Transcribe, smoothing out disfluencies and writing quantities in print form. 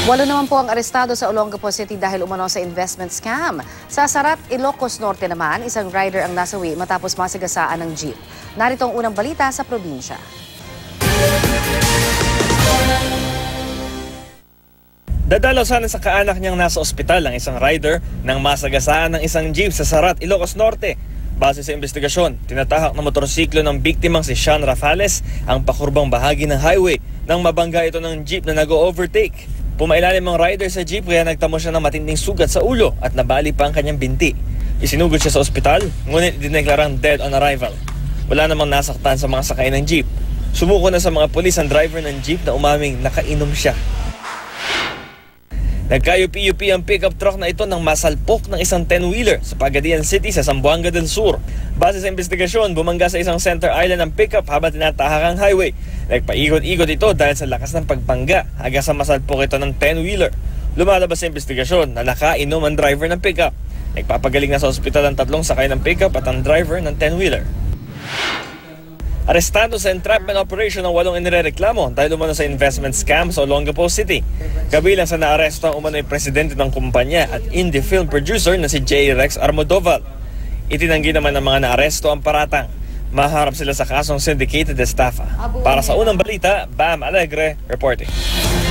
Walo naman po ang arestado sa Olongapo City dahil umano sa investment scam. Sa Sarat, Ilocos Norte naman, isang rider ang nasawi matapos masigasaan ng jeep. Narito ang unang balita sa probinsya. Dadalaw sana sa kaanak niyang nasa ospital ang isang rider nang masagasaan ng isang jeep sa Sarat, Ilocos Norte. Base sa investigasyon, tinatahak na motorsiklo ng biktimang si Sean Rafales ang pakurbang bahagi ng highway nang mabangga ito ng jeep na nag-overtake. Pumailalim ang rider sa jeep kaya nagtamo siya ng matinding sugat sa ulo at nabali pa ang kanyang binti. Isinugod siya sa ospital, ngunit dineklarang dead on arrival. Wala namang nasaktan sa mga sakay ng jeep. Sumuko na sa mga pulis ang driver ng jeep na umaming nakainom siya. Nagka-UP-UP ang pickup truck na ito nang masalpok ng isang 10-wheeler sa Pagadian City sa Zamboanga del Sur. Base sa investigasyon, bumangga sa isang center island ang pickup habang tinatahak ang highway. Nagpaikot-ikot ito dahil sa lakas ng pagbangga hanggang sa masalpok ito ng 10-wheeler. Lumalabas sa investigasyon na nakainom ang driver ng pickup. Nagpapagaling na sa ospital ang tatlong sakay ng pickup at ang driver ng 10-wheeler. Arestado sa entrapment operation ang 8 inirereklamo dahil umano sa investment scam sa Olongapo City. Kabilang sa naaresto ang umano'y presidente ng kumpanya at indie film producer na si J. Rex Armodoval. Itinanggi naman ng mga naaresto ang paratang. Maharap sila sa kasong syndicated estafa. Para sa unang balita, Bam Alegre reporting.